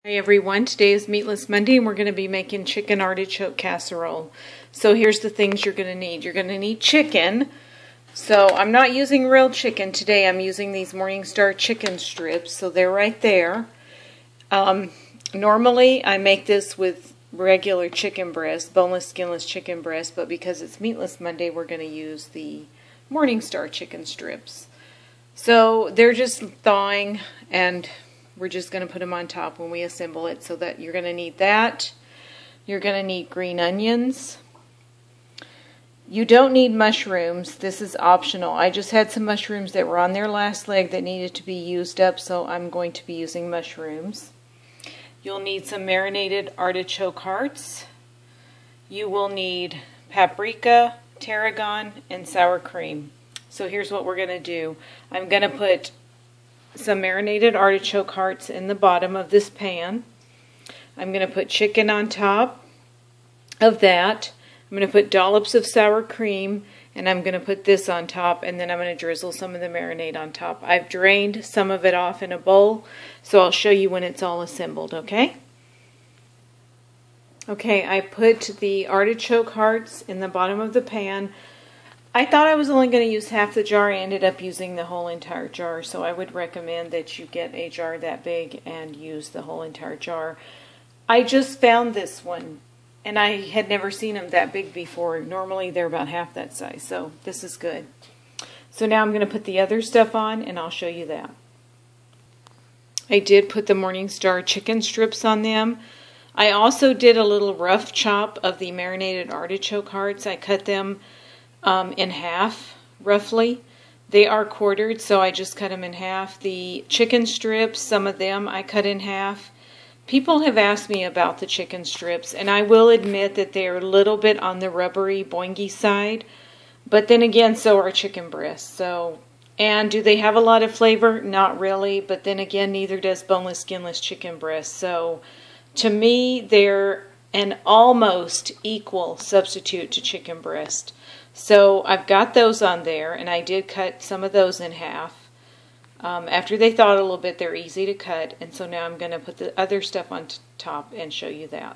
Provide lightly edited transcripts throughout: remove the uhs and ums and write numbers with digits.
Hey everyone, today is Meatless Monday and we're going to be making chicken artichoke casserole. So here's the things you're going to need. You're going to need chicken. So I'm not using real chicken today. I'm using these Morningstar chicken strips. So they're right there. Normally I make this with regular chicken breast, boneless, skinless chicken breast. But because it's Meatless Monday, we're going to use the Morningstar chicken strips. So they're just thawing and we're just going to put them on top when we assemble it. So that you're going to need that. You're going to need green onions. You don't need mushrooms. This is optional. I just had some mushrooms that were on their last leg that needed to be used up, so I'm going to be using mushrooms. You'll need some marinated artichoke hearts. You will need paprika, tarragon, and sour cream. So here's what we're going to do. I'm going to put some marinated artichoke hearts in the bottom of this pan. I'm going to put chicken on top of that. I'm going to put dollops of sour cream, and I'm going to put this on top, and then I'm going to drizzle some of the marinade on top. I've drained some of it off in a bowl, so I'll show you when it's all assembled, okay? Okay, I put the artichoke hearts in the bottom of the pan. I thought I was only going to use half the jar. I ended up using the whole entire jar, so I would recommend that you get a jar that big and use the whole entire jar. I just found this one, and I had never seen them that big before. Normally they're about half that size, so this is good. So now I'm going to put the other stuff on, and I'll show you that. I did put the Morningstar chicken strips on them. I also did a little rough chop of the marinated artichoke hearts. I cut them in half, roughly. They are quartered, so I just cut them in half. The chicken strips, some of them I cut in half. People have asked me about the chicken strips, and I will admit that they're a little bit on the rubbery, boingy side. But then again, so are chicken breasts. And do they have a lot of flavor? Not really, but then again, neither does boneless, skinless chicken breast. So to me, they're an almost equal substitute to chicken breast. So I've got those on there, and I did cut some of those in half. After they thawed a little bit, they're easy to cut, and so now I'm going to put the other stuff on top and show you that.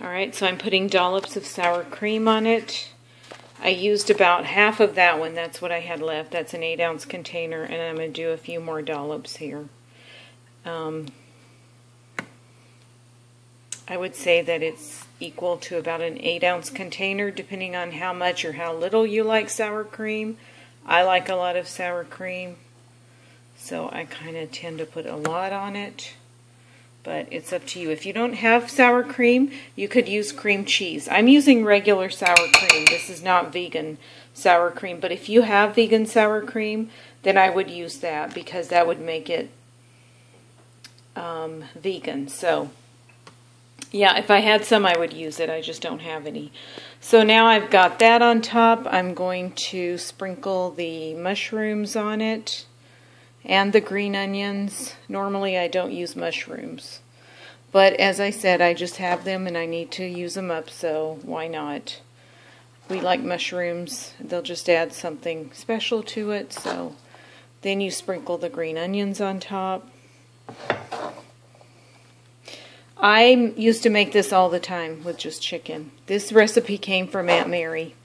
Alright, so I'm putting dollops of sour cream on it. I used about half of that one. That's what I had left. That's an 8-ounce container, and I'm going to do a few more dollops here. I would say that it's equal to about an 8-ounce container, depending on how much or how little you like sour cream. I like a lot of sour cream, so I kind of tend to put a lot on it, but it's up to you. If you don't have sour cream, you could use cream cheese. I'm using regular sour cream. This is not vegan sour cream, but if you have vegan sour cream, then I would use that because that would make it vegan. So yeah, if I had some, I would use it. I just don't have any. So now I've got that on top. I'm going to sprinkle the mushrooms on it and the green onions. Normally I don't use mushrooms, but as I said, I just have them and I need to use them up, so why not? We like mushrooms. They'll just add something special to it. So then you sprinkle the green onions on top. I used to make this all the time with just chicken. This recipe came from Aunt Mary.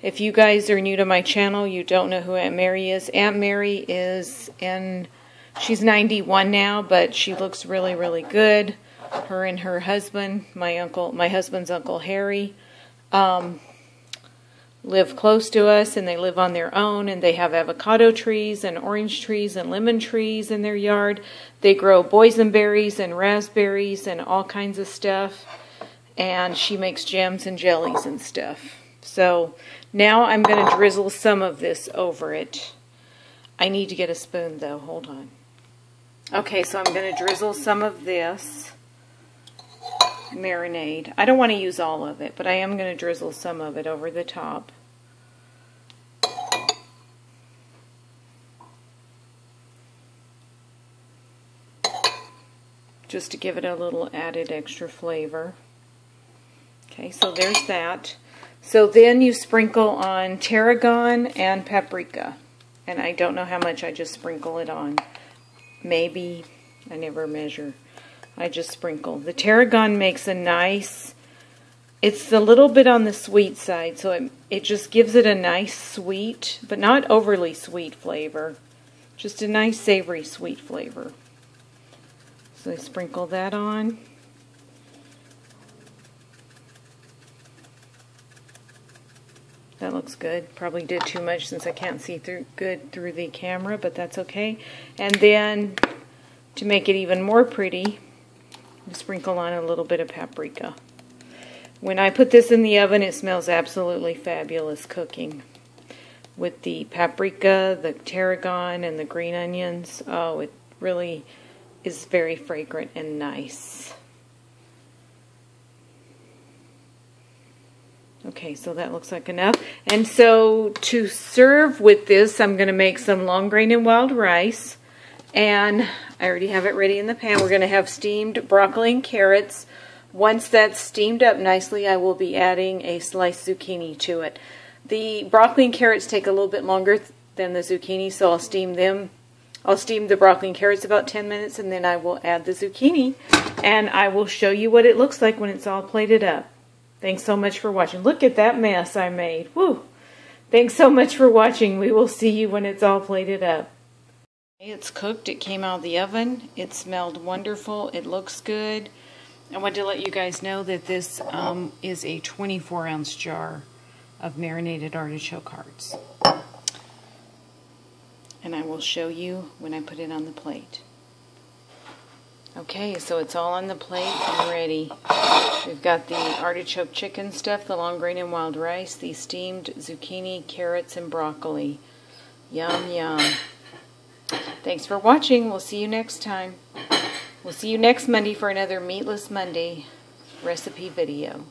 If you guys are new to my channel, you don't know who Aunt Mary is. Aunt Mary she's 91 now, but she looks really, really good. Her and her husband, my husband's Uncle Harry, live close to us, and they live on their own, and they have avocado trees and orange trees and lemon trees in their yard. They grow boysenberries and raspberries and all kinds of stuff, and she makes jams and jellies and stuff. So now I'm going to drizzle some of this over it. I need to get a spoon though, hold on. Okay, so I'm going to drizzle some of this marinade. I don't want to use all of it, but I am going to drizzle some of it over the top. Just to give it a little added extra flavor. Okay, so there's that. So then you sprinkle on tarragon and paprika. And I don't know how much, I just sprinkle it on. Maybe, I never measure. I just sprinkle. The tarragon makes a nice, it's a little bit on the sweet side, so it just gives it a nice sweet, but not overly sweet flavor. Just a nice savory sweet flavor. So I sprinkle that on. That looks good. Probably did too much since I can't see good through the camera, but that's okay. And then, to make it even more pretty, I sprinkle on a little bit of paprika. When I put this in the oven, it smells absolutely fabulous cooking. With the paprika, the tarragon, and the green onions. Oh, it really is very fragrant and nice. Okay, so that looks like enough. And so to serve with this, I'm going to make some long grain and wild rice. And I already have it ready in the pan. We're going to have steamed broccoli and carrots. Once that's steamed up nicely, I will be adding a sliced zucchini to it. The broccoli and carrots take a little bit longer than the zucchini, so I'll steam them. I'll steam the broccoli and carrots about 10 minutes, and then I will add the zucchini. And I will show you what it looks like when it's all plated up. Thanks so much for watching. Look at that mess I made. Woo! Thanks so much for watching. We will see you when it's all plated up. It's cooked. It came out of the oven. It smelled wonderful. It looks good. I want to let you guys know that this is a 24-ounce jar of marinated artichoke hearts. And I will show you when I put it on the plate. Okay, so it's all on the plate and ready. We've got the artichoke chicken stuff, the long grain and wild rice, the steamed zucchini, carrots, and broccoli. Yum, yum. Thanks for watching. We'll see you next time. We'll see you next Monday for another Meatless Monday recipe video.